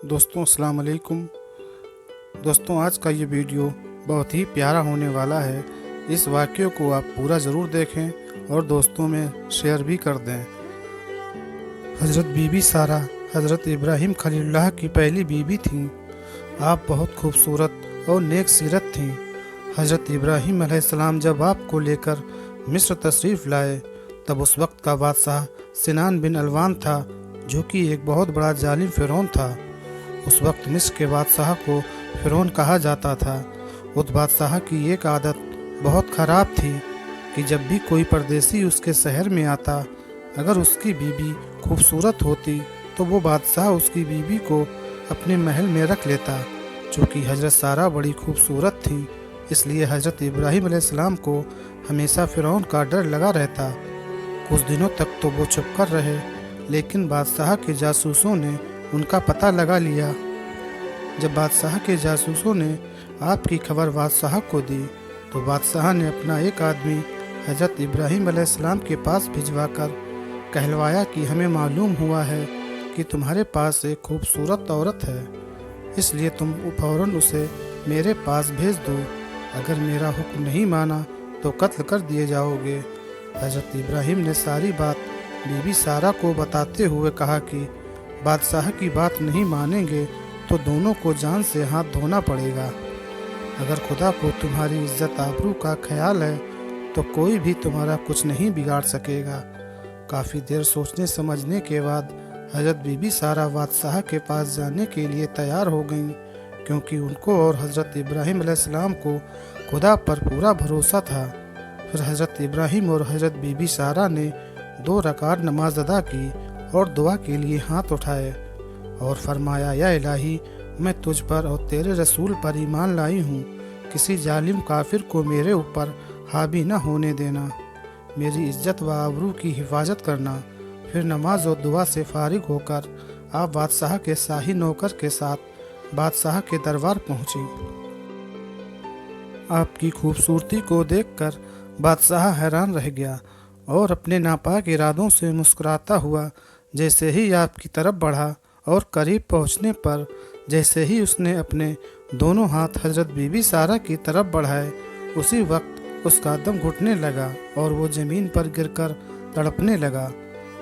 दोस्तों अस्सलाम वालेकुम। दोस्तों आज का ये वीडियो बहुत ही प्यारा होने वाला है। इस वाक़ये को आप पूरा ज़रूर देखें और दोस्तों में शेयर भी कर दें। हज़रत बीबी सारा हज़रत इब्राहीम खलीलुल्लाह की पहली बीबी थीं। आप बहुत खूबसूरत और नेक सीरत थीं। हज़रत इब्राहीम अलैहिस्सलाम जब आपको लेकर मिस्र तशरीफ़ लाए तब उस वक्त का बादशाह सिनान बिन अलवान था, जो कि एक बहुत बड़ा जालिम फ़िरौन था। उस वक्त मिस्र के बादशाह को फ़िरौन कहा जाता था। उस बादशाह की एक आदत बहुत ख़राब थी कि जब भी कोई परदेसी उसके शहर में आता, अगर उसकी बीबी खूबसूरत होती तो वो बादशाह उसकी बीबी को अपने महल में रख लेता। चूँकि हज़रत सारा बड़ी खूबसूरत थी, इसलिए हज़रत इब्राहीम अलैहिस्सलाम को हमेशा फ़िरौन का डर लगा रहता। कुछ दिनों तक तो वो चुप कर रहे, लेकिन बादशाह के जासूसों ने उनका पता लगा लिया। जब बादशाह के जासूसों ने आपकी खबर बादशाह को दी तो बादशाह ने अपना एक आदमी हज़रत इब्राहीम अलैहिस्सलाम के पास भिजवाकर कहलवाया कि हमें मालूम हुआ है कि तुम्हारे पास एक खूबसूरत औरत है, इसलिए तुम फ़ौरन उसे मेरे पास भेज दो। अगर मेरा हुक्म नहीं माना तो कत्ल कर दिए जाओगे। हज़रत इब्राहीम ने सारी बात बीबी सारा को बताते हुए कहा कि बादशाह की बात नहीं मानेंगे तो दोनों को जान से हाथ धोना पड़ेगा। अगर खुदा को तुम्हारी इज्जत आबरू का ख्याल है तो कोई भी तुम्हारा कुछ नहीं बिगाड़ सकेगा। काफ़ी देर सोचने समझने के बाद हज़रत बीबी सारा बादशाह के पास जाने के लिए तैयार हो गईं, क्योंकि उनको और हज़रत इब्राहीम अलैहिस्सलाम को खुदा पर पूरा भरोसा था। फिर हज़रत इब्राहीम और हज़रत बीबी सारा ने 2 रकात नमाज अदा की और दुआ के लिए हाथ उठाए और फरमाया, या इलाही, मैं तुझ पर और तेरे रसूल पर ईमान लाई हूँ। किसी जालिम काफिर को मेरे ऊपर हावी न होने देना। मेरी इज्जत व आबरू की हिफाजत करना। फिर नमाज और दुआ से फारिग होकर आप बादशाह के शाही नौकर के साथ बादशाह के दरबार पहुँची। आपकी खूबसूरती को देखकर बादशाह हैरान रह गया और अपने नापाक इरादों से मुस्कुराता हुआ जैसे ही आपकी तरफ बढ़ा और करीब पहुंचने पर जैसे ही उसने अपने दोनों हाथ हज़रत बीबी सारा की तरफ बढ़ाए, उसी वक्त उसका दम घुटने लगा और वो ज़मीन पर गिरकर तड़पने लगा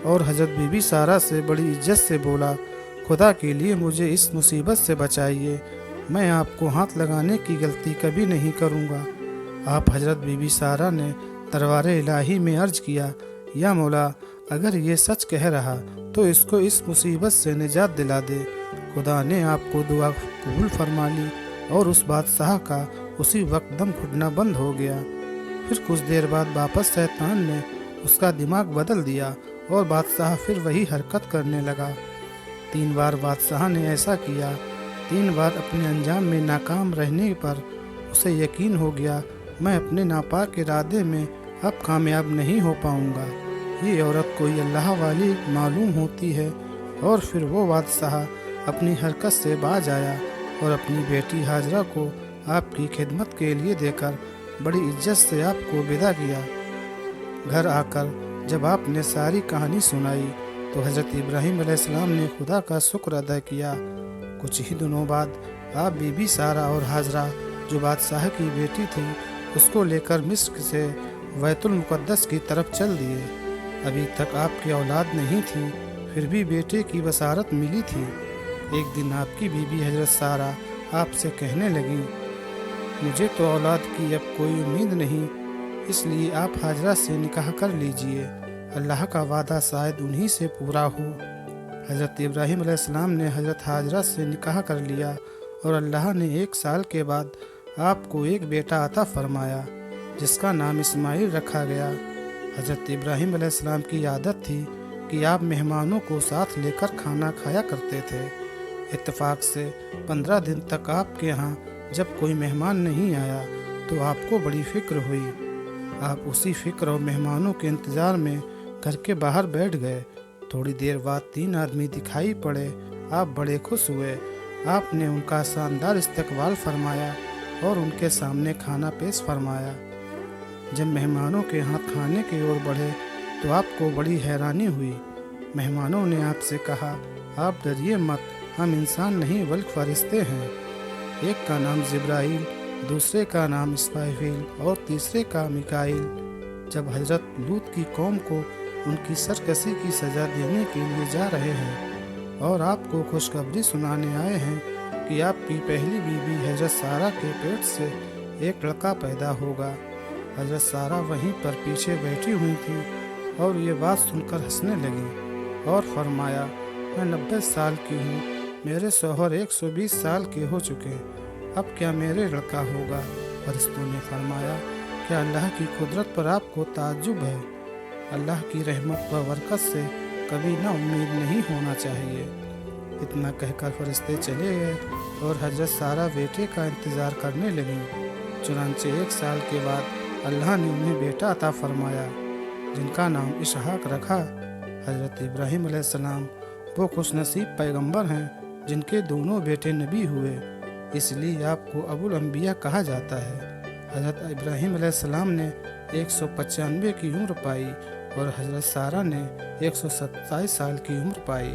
और हज़रत बीबी सारा से बड़ी इज्जत से बोला, खुदा के लिए मुझे इस मुसीबत से बचाइए। मैं आपको हाथ लगाने की गलती कभी नहीं करूँगा। आप हज़रत बीबी सारा ने दरबार इलाही में अर्ज किया, या मौला, अगर ये सच कह रहा तो इसको इस मुसीबत से निजात दिला दे। खुदा ने आपको दुआ कबूल फरमा ली और उस बादशाह का उसी वक्त दम घुटना बंद हो गया। फिर कुछ देर बाद वापस शैतान ने उसका दिमाग बदल दिया और बादशाह फिर वही हरकत करने लगा। 3 बार बादशाह ने ऐसा किया। 3 बार अपने अंजाम में नाकाम रहने पर उसे यकीन हो गया, मैं अपने नापाक इरादे में अब कामयाब नहीं हो पाऊंगा। ये औरत कोई अल्लाह वाली मालूम होती है। और फिर वो बादशाह अपनी हरकत से बाज आया और अपनी बेटी हाजरा को आपकी खिदमत के लिए देकर बड़ी इज्जत से आपको विदा किया। घर आकर जब आपने सारी कहानी सुनाई तो हज़रत इब्राहीम अलैहिस्सलाम ने खुदा का शुक्र अदा किया। कुछ ही दिनों बाद आप बीबी सारा और हाजरा, जो बादशाह की बेटी थी, उसको लेकर मिस्र से बैतुल मुक़द्दस की तरफ चल दिए। अभी तक आपकी औलाद नहीं थी, फिर भी बेटे की बसारत मिली थी। एक दिन आपकी बीबी हज़रत सारा आपसे कहने लगी, मुझे तो औलाद की अब कोई उम्मीद नहीं, इसलिए आप हाजरा से निकाह कर लीजिए। अल्लाह का वादा शायद उन्हीं से पूरा हो। हज़रत इब्राहीम अलैहिस्सलाम ने हज़रत हाजरा से निकाह कर लिया और अल्लाह ने 1 साल के बाद आपको एक बेटा अता फरमाया, जिसका नाम इस्माइल रखा गया। हज़रत इब्राहीम अलैहिस्सलाम की आदत थी कि आप मेहमानों को साथ लेकर खाना खाया करते थे। इत्तेफाक से 15 दिन तक आपके यहाँ जब कोई मेहमान नहीं आया तो आपको बड़ी फ़िक्र हुई। आप उसी फ़िक्र और मेहमानों के इंतज़ार में घर के बाहर बैठ गए। थोड़ी देर बाद 3 आदमी दिखाई पड़े। आप बड़े खुश हुए। आपने उनका शानदार इस्तकबाल फरमाया और उनके सामने खाना पेश फरमाया। जब मेहमानों के हाथ खाने की ओर बढ़े तो आपको बड़ी हैरानी हुई। मेहमानों ने आपसे कहा, आप डरिए मत, हम इंसान नहीं बल्कि फरिश्ते हैं। एक का नाम जिब्राइल, दूसरे का नाम इस्राफील और तीसरे का मिकाईल। जब हजरत लूत की कौम को उनकी सरकशी की सज़ा देने के लिए जा रहे हैं और आपको खुशखबरी सुनाने आए हैं कि आपकी पहली बीवी हजरत सारा के पेट से एक लड़का पैदा होगा, हजरत सारा वहीं पर पीछे बैठी हुई थी और ये बात सुनकर हंसने लगी और फरमाया, मैं 90 साल की हूँ, मेरे शौहर 120 साल के हो चुके, अब क्या मेरे लड़का होगा? फरिश्तों ने फरमाया, क्या अल्लाह की कुदरत पर आपको ताज्जुब है? अल्लाह की रहमत व बरकत से कभी ना उम्मीद नहीं होना चाहिए। इतना कहकर फरिश्ते चले गए और हजरत सारा बेटे का इंतज़ार करने लगी। चुनांचे 1 साल के बाद अल्लाह ने उन्हें बेटा अता फरमाया, जिनका नाम इसहाक रखा। हजरत इब्राहीम अलैहिस्सलाम वो खुशनसीब पैगंबर हैं जिनके दोनों बेटे नबी हुए, इसलिए आपको अबुल अंबिया कहा जाता है। हजरत इब्राहीम अलैहिस्सलाम ने 195 की उम्र पाई और हजरत सारा ने 127 साल की उम्र पाई।